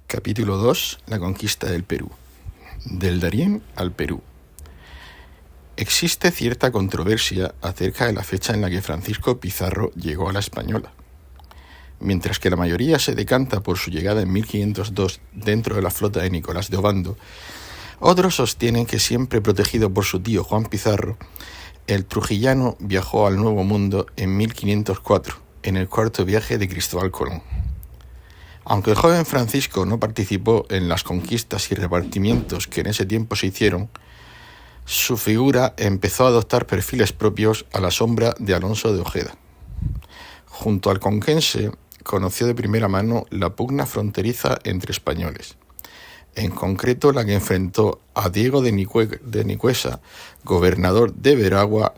Capítulo 2. La conquista del Perú. Del Darién al Perú. Existe cierta controversia acerca de la fecha en la que Francisco Pizarro llegó a la Española. Mientras que la mayoría se decanta por su llegada en 1502 dentro de la flota de Nicolás de Obando, otros sostienen que, siempre protegido por su tío Juan Pizarro, el trujillano viajó al Nuevo Mundo en 1504, en el cuarto viaje de Cristóbal Colón. Aunque el joven Francisco no participó en las conquistas y repartimientos que en ese tiempo se hicieron, su figura empezó a adoptar perfiles propios a la sombra de Alonso de Ojeda. Junto al conquense, conoció de primera mano la pugna fronteriza entre españoles, en concreto la que enfrentó a Diego de Nicuesa, gobernador de Veragua,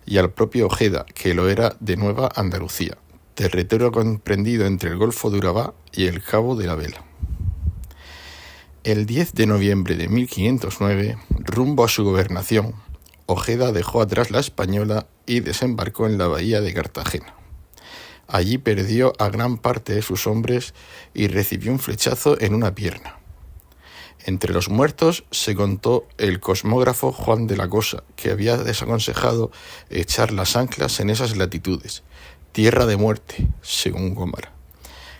y al propio Ojeda, que lo era de Nueva Andalucía, territorio comprendido entre el Golfo de Urabá y el Cabo de la Vela. El 10 de noviembre de 1509, rumbo a su gobernación, Ojeda dejó atrás la Española y desembarcó en la bahía de Cartagena. Allí perdió a gran parte de sus hombres y recibió un flechazo en una pierna. Entre los muertos se contó el cosmógrafo Juan de la Cosa, que había desaconsejado echar las anclas en esas latitudes, tierra de muerte, según Gómara.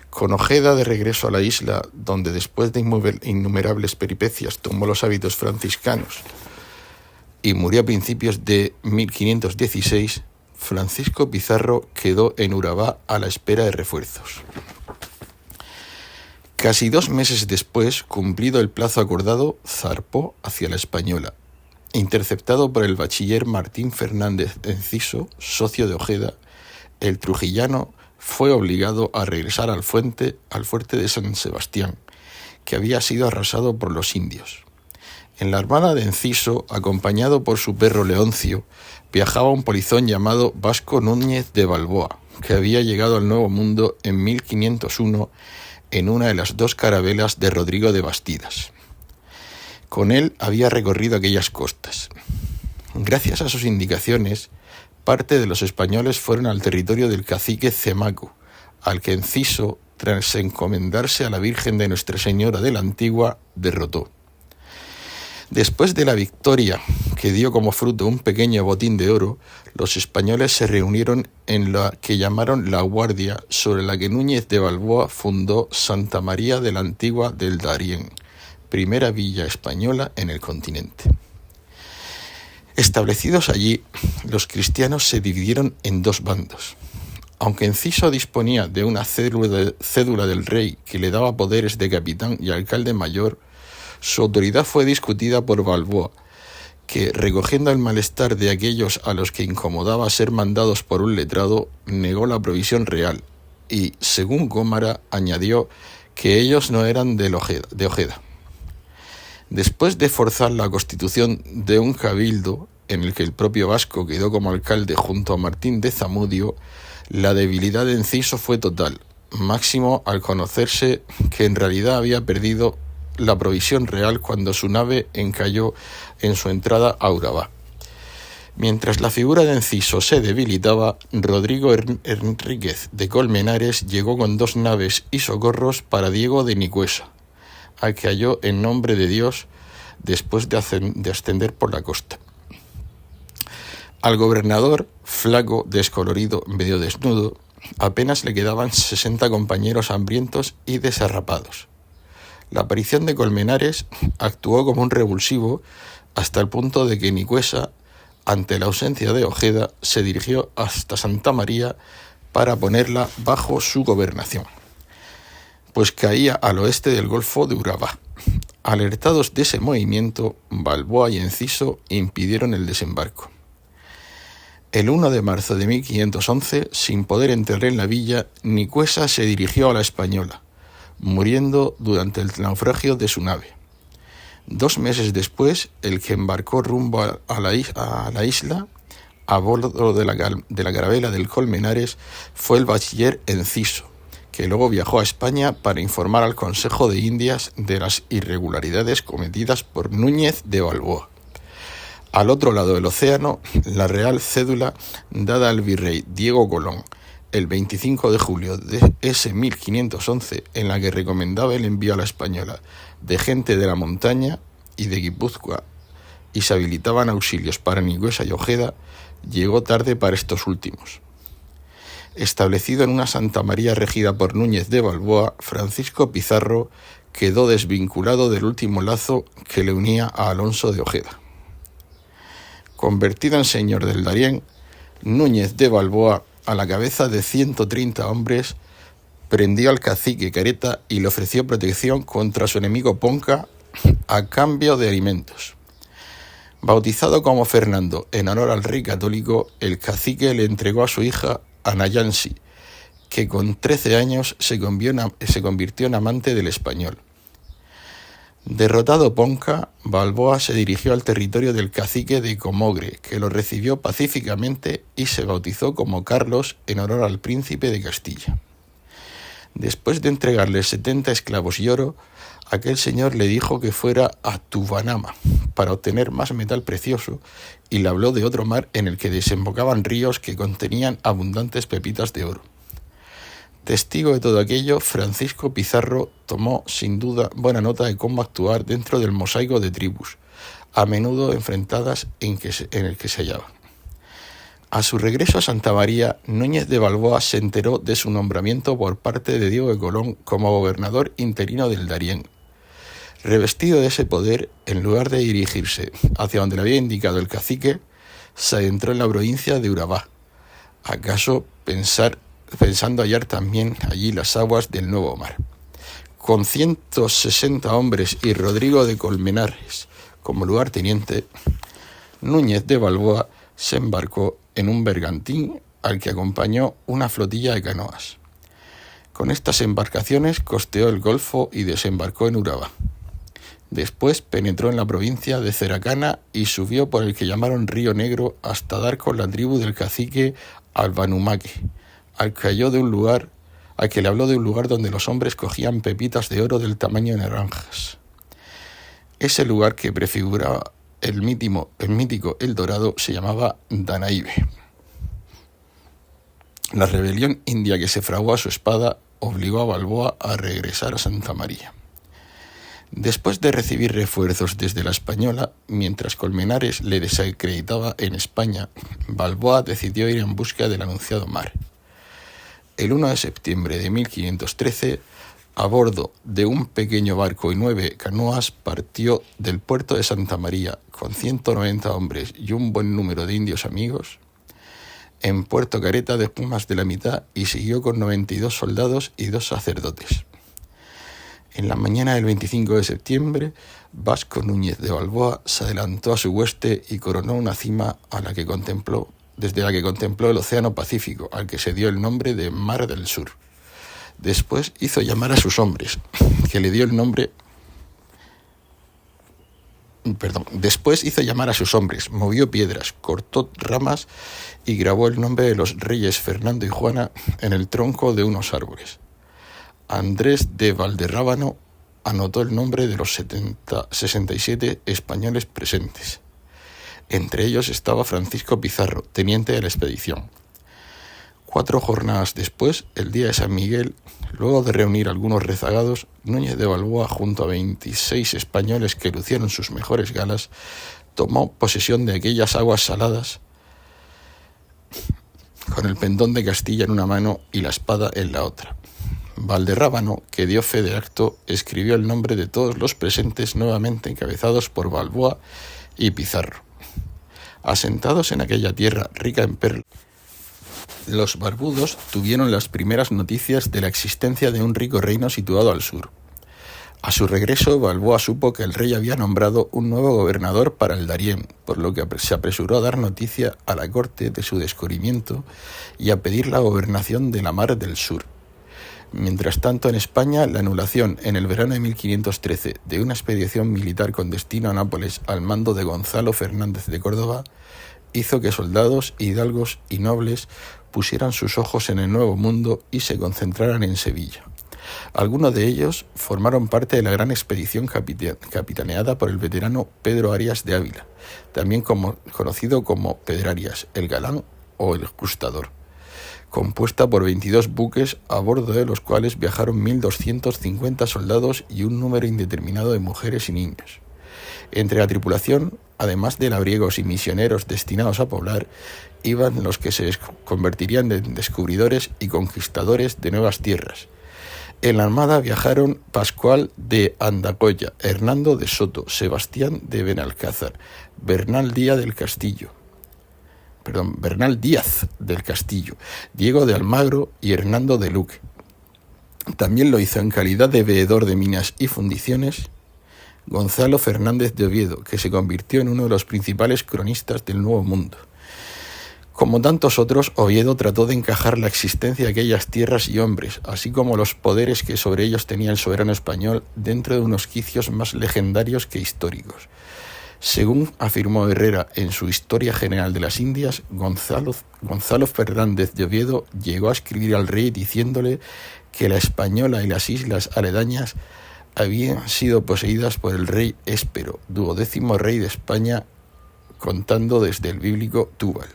Con Ojeda de regreso a la isla, donde después de innumerables peripecias tomó los hábitos franciscanos y murió a principios de 1516, Francisco Pizarro quedó en Urabá a la espera de refuerzos. Casi 2 meses después, cumplido el plazo acordado, zarpó hacia la Española. Interceptado por el bachiller Martín Fernández Enciso, socio de Ojeda, el trujillano fue obligado a regresar al fuerte de San Sebastián, que había sido arrasado por los indios. En la armada de Enciso, acompañado por su perro Leoncio, viajaba un polizón llamado Vasco Núñez de Balboa, que había llegado al Nuevo Mundo en 1501 en una de las 2 carabelas de Rodrigo de Bastidas. Con él había recorrido aquellas costas. Gracias a sus indicaciones, parte de los españoles fueron al territorio del cacique Cemaco, al que Enciso, tras encomendarse a la Virgen de Nuestra Señora de la Antigua, derrotó. Después de la victoria, que dio como fruto un pequeño botín de oro, los españoles se reunieron en la que llamaron La Guardia, sobre la que Núñez de Balboa fundó Santa María de la Antigua del Darién, primera villa española en el continente. Establecidos allí, los cristianos se dividieron en 2 bandos. Aunque Enciso disponía de una cédula del rey que le daba poderes de capitán y alcalde mayor, su autoridad fue discutida por Balboa, que, recogiendo el malestar de aquellos a los que incomodaba ser mandados por un letrado, negó la provisión real y, según Gómara, añadió que ellos no eran de Ojeda. Después de forzar la constitución de un cabildo, en el que el propio Vasco quedó como alcalde junto a Martín de Zamudio, la debilidad de Enciso fue total, máximo al conocerse que en realidad había perdido la provisión real cuando su nave encalló en su entrada a Urabá. Mientras la figura de Enciso se debilitaba, Rodrigo Enríquez de Colmenares llegó con 2 naves y socorros para Diego de Nicuesa, al que halló en nombre de Dios después de ascender por la costa. Al gobernador, flaco, descolorido, medio desnudo, apenas le quedaban 60 compañeros hambrientos y desarrapados. La aparición de Colmenares actuó como un revulsivo hasta el punto de que Nicuesa, ante la ausencia de Ojeda, se dirigió hasta Santa María para ponerla bajo su gobernación, pues caía al oeste del Golfo de Urabá. Alertados de ese movimiento, Balboa y Enciso impidieron el desembarco. El 1 de marzo de 1511, sin poder entrar en la villa, Nicuesa se dirigió a la Española, muriendo durante el naufragio de su nave. 2 meses después, el que embarcó rumbo a la isla, a bordo de la carabela del Colmenares, fue el bachiller Enciso, que luego viajó a España para informar al Consejo de Indias de las irregularidades cometidas por Núñez de Balboa. Al otro lado del océano, la real cédula dada al virrey Diego Colón el 25 de julio de ese 1511, en la que recomendaba el envío a la Española de gente de la montaña y de Guipúzcoa, y se habilitaban auxilios para Nicuesa y Ojeda, llegó tarde para estos últimos. Establecido en una Santa María regida por Núñez de Balboa, Francisco Pizarro quedó desvinculado del último lazo que le unía a Alonso de Ojeda. Convertido en señor del Darién, Núñez de Balboa, a la cabeza de 130 hombres, prendió al cacique Careta y le ofreció protección contra su enemigo Ponca a cambio de alimentos. Bautizado como Fernando en honor al rey católico, el cacique le entregó a su hija Anayansi, que con 13 años se convirtió en amante del español. Derrotado Ponca, Balboa se dirigió al territorio del cacique de Comogre, que lo recibió pacíficamente y se bautizó como Carlos en honor al príncipe de Castilla. Después de entregarle 70 esclavos y oro, aquel señor le dijo que fuera a Tubanama para obtener más metal precioso y le habló de otro mar en el que desembocaban ríos que contenían abundantes pepitas de oro. Testigo de todo aquello, Francisco Pizarro tomó sin duda buena nota de cómo actuar dentro del mosaico de tribus, a menudo enfrentadas en el que se hallaban. A su regreso a Santa María, Núñez de Balboa se enteró de su nombramiento por parte de Diego de Colón como gobernador interino del Darién. Revestido de ese poder, en lugar de dirigirse hacia donde le había indicado el cacique, se adentró en la provincia de Urabá, acaso pensando hallar también allí las aguas del Nuevo Mar. Con 160 hombres y Rodrigo de Colmenares como lugarteniente, Núñez de Balboa se embarcó en un bergantín al que acompañó una flotilla de canoas. Con estas embarcaciones costeó el Golfo y desembarcó en Urabá. Después penetró en la provincia de Ceracana y subió por el que llamaron Río Negro hasta dar con la tribu del cacique Albanumaque, al que le habló de un lugar donde los hombres cogían pepitas de oro del tamaño de naranjas. Ese lugar que prefiguraba el mítico El Dorado se llamaba Danaibe. La rebelión india que se fraguó a su espada obligó a Balboa a regresar a Santa María. Después de recibir refuerzos desde la Española, mientras Colmenares le desacreditaba en España, Balboa decidió ir en busca del anunciado mar. El 1 de septiembre de 1513, a bordo de un pequeño barco y 9 canoas, partió del puerto de Santa María con 190 hombres y un buen número de indios amigos. En Puerto Careta dejó más de la mitad y siguió con 92 soldados y 2 sacerdotes. En la mañana del 25 de septiembre, Vasco Núñez de Balboa se adelantó a su hueste y coronó una cima desde la que contempló el Océano Pacífico, al que se dio el nombre de Mar del Sur. Después hizo llamar a sus hombres, movió piedras, cortó ramas y grabó el nombre de los reyes Fernando y Juana en el tronco de unos árboles. Andrés de Valderrábano anotó el nombre de los 67 españoles presentes. Entre ellos estaba Francisco Pizarro, teniente de la expedición. 4 jornadas después, el día de San Miguel, luego de reunir algunos rezagados, Núñez de Balboa, junto a 26 españoles que lucieron sus mejores galas, tomó posesión de aquellas aguas saladas con el pendón de Castilla en una mano y la espada en la otra. Valderrábano, que dio fe de acto, escribió el nombre de todos los presentes nuevamente encabezados por Balboa y Pizarro. Asentados en aquella tierra rica en perlas, los barbudos tuvieron las primeras noticias de la existencia de un rico reino situado al sur. A su regreso, Balboa supo que el rey había nombrado un nuevo gobernador para el Darién, por lo que se apresuró a dar noticia a la corte de su descubrimiento y a pedir la gobernación de la Mar del Sur. Mientras tanto, en España, la anulación en el verano de 1513 de una expedición militar con destino a Nápoles al mando de Gonzalo Fernández de Córdoba hizo que soldados, hidalgos y nobles pusieran sus ojos en el Nuevo Mundo y se concentraran en Sevilla. Algunos de ellos formaron parte de la gran expedición capitaneada por el veterano Pedro Arias de Ávila, también conocido como Pedrarias, el Galán o el Gustador. compuesta por 22 buques, a bordo de los cuales viajaron 1.250 soldados y un número indeterminado de mujeres y niños. Entre la tripulación, además de labriegos y misioneros destinados a poblar, iban los que se convertirían en descubridores y conquistadores de nuevas tierras. En la armada viajaron Pascual de Andacoya, Hernando de Soto, Sebastián de Benalcázar, Bernal Díaz del Castillo, Diego de Almagro y Hernando de Luque. También lo hizo en calidad de veedor de minas y fundiciones Gonzalo Fernández de Oviedo, que se convirtió en uno de los principales cronistas del Nuevo Mundo. Como tantos otros, Oviedo trató de encajar la existencia de aquellas tierras y hombres, así como los poderes que sobre ellos tenía el soberano español, dentro de unos quicios más legendarios que históricos. Según afirmó Herrera en su Historia General de las Indias, Gonzalo Fernández de Oviedo llegó a escribir al rey diciéndole que la Española y las islas aledañas habían sido poseídas por el rey Éspero, 12º rey de España, contando desde el bíblico Túbal.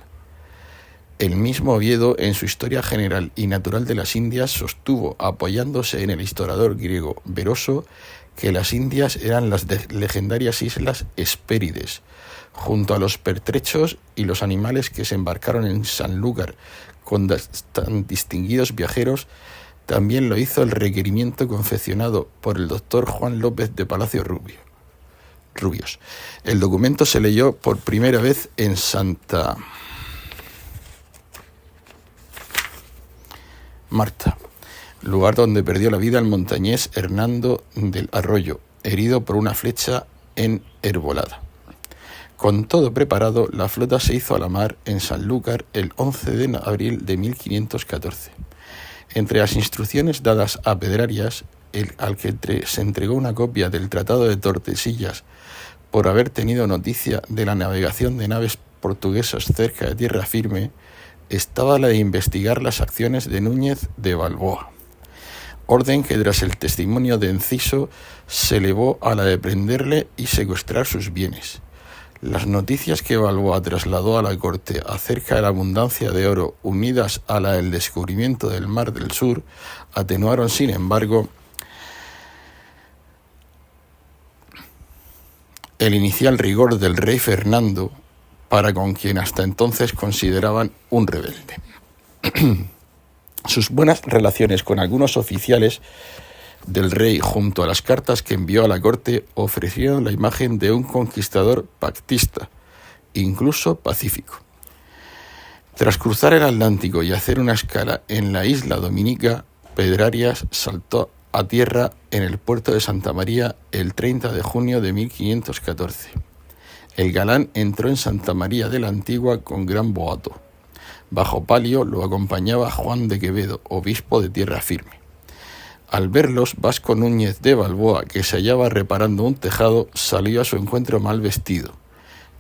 El mismo Oviedo, en su Historia General y Natural de las Indias, sostuvo, apoyándose en el historiador griego Beroso, que las Indias eran las legendarias islas Hespérides, junto a los pertrechos y los animales que se embarcaron en Sanlúcar con tan distinguidos viajeros. También lo hizo el requerimiento confeccionado por el doctor Juan López de Palacio Rubios. El documento se leyó por primera vez en Santa Marta, lugar donde perdió la vida el montañés Hernando del Arroyo, herido por una flecha en Herbolada. Con todo preparado, la flota se hizo a la mar en Sanlúcar el 11 de abril de 1514. Entre las instrucciones dadas a Pedrarias, al que se entregó una copia del Tratado de Tordesillas por haber tenido noticia de la navegación de naves portuguesas cerca de tierra firme, estaba la de investigar las acciones de Núñez de Balboa, orden que tras el testimonio de Enciso se elevó a la de prenderle y secuestrar sus bienes. Las noticias que Balboa trasladó a la corte acerca de la abundancia de oro, unidas a la del descubrimiento del Mar del Sur, atenuaron, sin embargo, el inicial rigor del rey Fernando, para con quien hasta entonces consideraban un rebelde. Sus buenas relaciones con algunos oficiales del rey, junto a las cartas que envió a la corte, ofrecieron la imagen de un conquistador pactista, incluso pacífico. Tras cruzar el Atlántico y hacer una escala en la isla Dominica, Pedrarias saltó a tierra en el puerto de Santa María el 30 de junio de 1514. El galán entró en Santa María de la Antigua con gran boato. Bajo palio lo acompañaba Juan de Quevedo, obispo de tierra firme. Al verlos, Vasco Núñez de Balboa, que se hallaba reparando un tejado, salió a su encuentro mal vestido.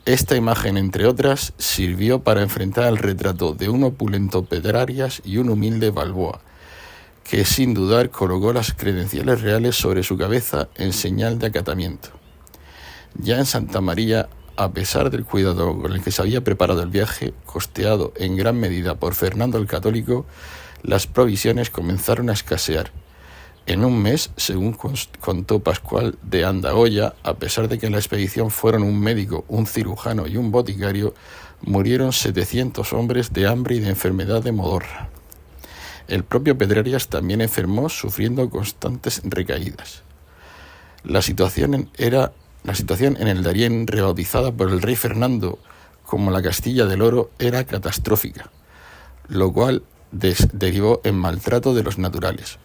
Esta imagen, entre otras, sirvió para enfrentar al retrato de un opulento Pedrarias y un humilde Balboa, que sin dudar colocó las credenciales reales sobre su cabeza en señal de acatamiento. Ya en Santa María, a pesar del cuidado con el que se había preparado el viaje, costeado en gran medida por Fernando el Católico, las provisiones comenzaron a escasear. En un mes, según contó Pascual de Andagoya, a pesar de que en la expedición fueron un médico, un cirujano y un boticario, murieron 700 hombres de hambre y de enfermedad de modorra. El propio Pedrarias también enfermó, sufriendo constantes recaídas. La situación en el Darién, rebautizada por el rey Fernando como la Castilla del Oro, era catastrófica, lo cual derivó en maltrato de los naturales.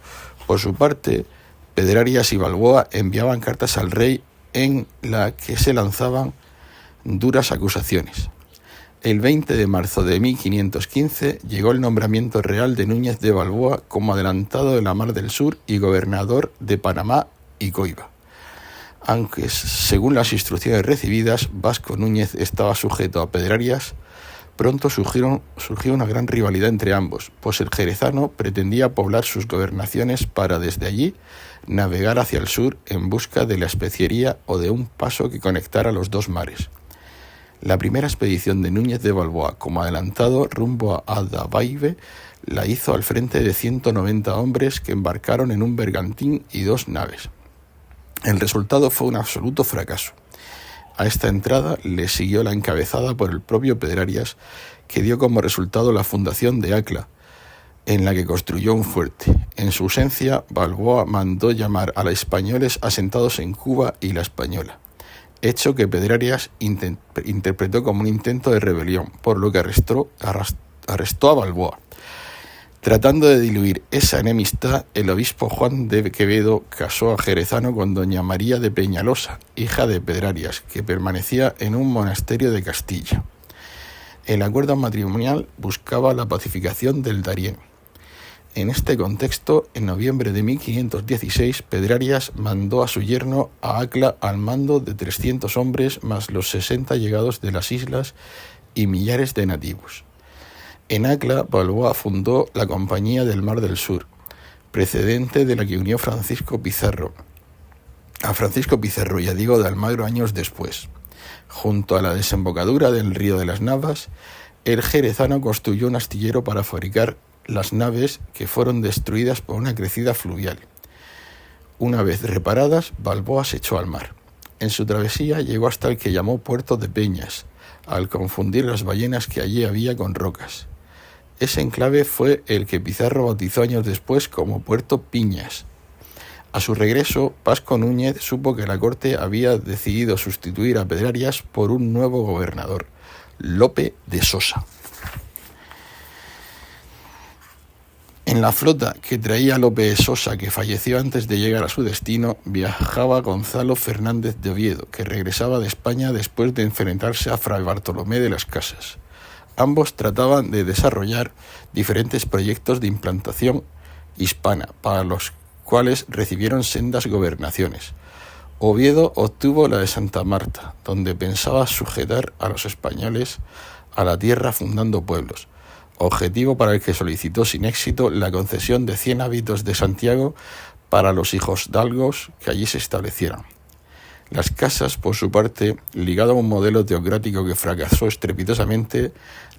Por su parte, Pedrarias y Balboa enviaban cartas al rey en la que se lanzaban duras acusaciones. El 20 de marzo de 1515 llegó el nombramiento real de Núñez de Balboa como adelantado de la Mar del Sur y gobernador de Panamá y Coiba. Aunque, según las instrucciones recibidas, Vasco Núñez estaba sujeto a Pedrarias, pronto surgió una gran rivalidad entre ambos, pues el jerezano pretendía poblar sus gobernaciones para desde allí navegar hacia el sur en busca de la especiería o de un paso que conectara los dos mares. La primera expedición de Núñez de Balboa como adelantado rumbo a Aldabaibe la hizo al frente de 190 hombres que embarcaron en un bergantín y 2 naves. El resultado fue un absoluto fracaso. A esta entrada le siguió la encabezada por el propio Pedrarias, que dio como resultado la fundación de Acla, en la que construyó un fuerte. En su ausencia, Balboa mandó llamar a los españoles asentados en Cuba y La Española, hecho que Pedrarias interpretó como un intento de rebelión, por lo que arrestó a Balboa. Tratando de diluir esa enemistad, el obispo Juan de Quevedo casó a Jerezano con doña María de Peñalosa, hija de Pedrarias, que permanecía en un monasterio de Castilla. El acuerdo matrimonial buscaba la pacificación del Darién. En este contexto, en noviembre de 1516, Pedrarias mandó a su yerno a Acla al mando de 300 hombres más los 60 llegados de las islas y millares de nativos. En Acla, Balboa fundó la Compañía del Mar del Sur, precedente de la que unió a Francisco Pizarro y a Diego de Almagro años después. Junto a la desembocadura del río de las Navas, el jerezano construyó un astillero para fabricar las naves que fueron destruidas por una crecida fluvial. Una vez reparadas, Balboa se echó al mar. En su travesía llegó hasta el que llamó Puerto de Peñas, al confundir las ballenas que allí había con rocas. Ese enclave fue el que Pizarro bautizó años después como Puerto Piñas. A su regreso, Pasco Núñez supo que la corte había decidido sustituir a Pedrarias por un nuevo gobernador, Lope de Sosa. En la flota que traía Lope de Sosa, que falleció antes de llegar a su destino, viajaba Gonzalo Fernández de Oviedo, que regresaba de España después de enfrentarse a Fray Bartolomé de las Casas. Ambos trataban de desarrollar diferentes proyectos de implantación hispana, para los cuales recibieron sendas gobernaciones. Oviedo obtuvo la de Santa Marta, donde pensaba sujetar a los españoles a la tierra fundando pueblos, objetivo para el que solicitó sin éxito la concesión de 100 hábitos de Santiago para los hijosdalgos que allí se establecieran. Las Casas, por su parte, ligado a un modelo teocrático que fracasó estrepitosamente,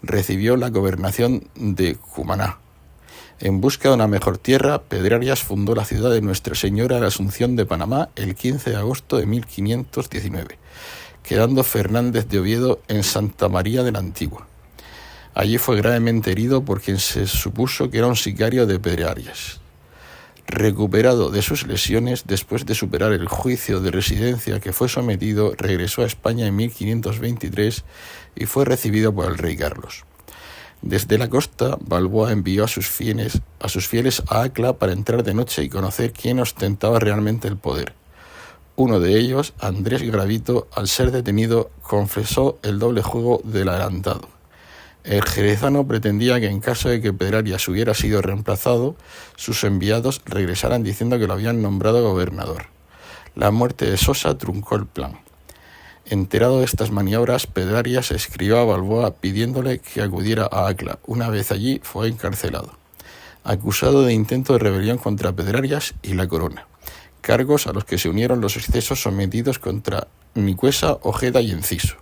recibió la gobernación de Cumaná. En busca de una mejor tierra, Pedrarias fundó la ciudad de Nuestra Señora de la Asunción de Panamá el 15 de agosto de 1519, quedando Fernández de Oviedo en Santa María de la Antigua. Allí fue gravemente herido por quien se supuso que era un sicario de Pedrarias. Recuperado de sus lesiones, después de superar el juicio de residencia que fue sometido, regresó a España en 1523 y fue recibido por el rey Carlos. Desde la costa, Balboa envió a sus fieles a Acla para entrar de noche y conocer quién ostentaba realmente el poder. Uno de ellos, Andrés Gravito, al ser detenido, confesó el doble juego del adelantado. El jerezano pretendía que en caso de que Pedrarias hubiera sido reemplazado, sus enviados regresaran diciendo que lo habían nombrado gobernador. La muerte de Sosa truncó el plan. Enterado de estas maniobras, Pedrarias escribió a Balboa pidiéndole que acudiera a Acla. Una vez allí, fue encarcelado, acusado de intento de rebelión contra Pedrarias y la corona, cargos a los que se unieron los excesos sometidos contra Nicuesa, Ojeda y Enciso.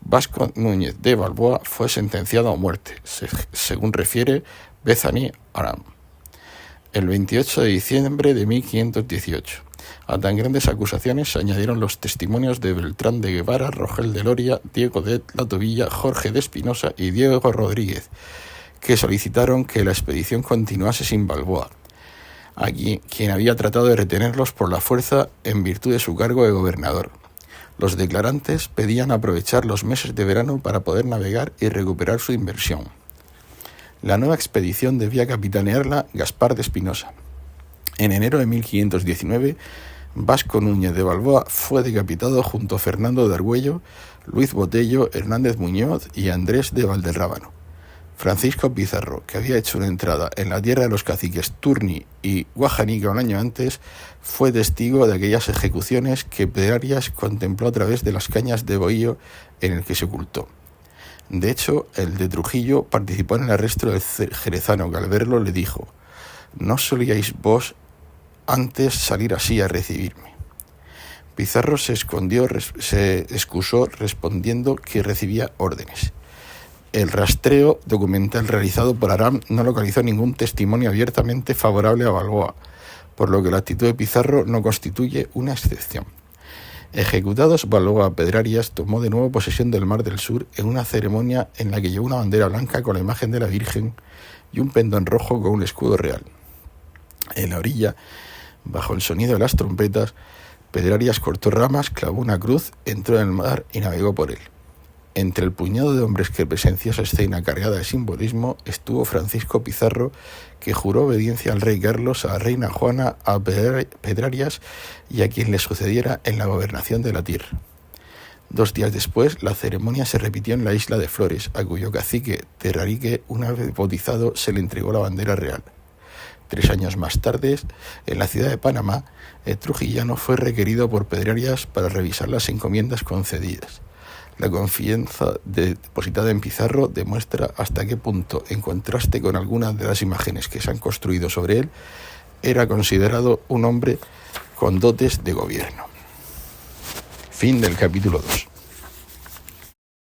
Pasco Núñez de Balboa fue sentenciado a muerte, según refiere Bethany Aram, el 28 de diciembre de 1518. A tan grandes acusaciones se añadieron los testimonios de Beltrán de Guevara, Rogel de Loria, Diego de la Tobilla, Jorge de Espinosa y Diego Rodríguez, que solicitaron que la expedición continuase sin Balboa, quien había tratado de retenerlos por la fuerza en virtud de su cargo de gobernador. Los declarantes pedían aprovechar los meses de verano para poder navegar y recuperar su inversión. La nueva expedición debía capitanearla Gaspar de Espinosa. En enero de 1519, Pasco Núñez de Balboa fue decapitado junto a Fernando de Argüello, Luis Botello, Hernández Muñoz y Andrés de Valderrábano. Francisco Pizarro, que había hecho una entrada en la tierra de los caciques Turni y Guajanica un año antes, fue testigo de aquellas ejecuciones que Pedrarias contempló a través de las cañas de bohío en el que se ocultó. De hecho, el de Trujillo participó en el arresto del jerezano, que al verlo le dijo: «¿No solíais vos antes salir así a recibirme?». Pizarro se excusó respondiendo que recibía órdenes. El rastreo documental realizado por Aram no localizó ningún testimonio abiertamente favorable a Balboa, por lo que la actitud de Pizarro no constituye una excepción. Ejecutados, Balboa Pedrarias tomó de nuevo posesión del Mar del Sur en una ceremonia en la que llevó una bandera blanca con la imagen de la Virgen y un pendón rojo con un escudo real. En la orilla, bajo el sonido de las trompetas, Pedrarias cortó ramas, clavó una cruz, entró en el mar y navegó por él. Entre el puñado de hombres que presenció esa escena cargada de simbolismo estuvo Francisco Pizarro, que juró obediencia al rey Carlos, a la reina Juana, a Pedrarias y a quien le sucediera en la gobernación de la tierra. 2 días después, la ceremonia se repitió en la isla de Flores, a cuyo cacique Terrarique, una vez bautizado, se le entregó la bandera real. 3 años más tarde, en la ciudad de Panamá, el trujillano fue requerido por Pedrarias para revisar las encomiendas concedidas. La confianza depositada en Pizarro demuestra hasta qué punto, en contraste con algunas de las imágenes que se han construido sobre él, era considerado un hombre con dotes de gobierno. Fin del capítulo 2.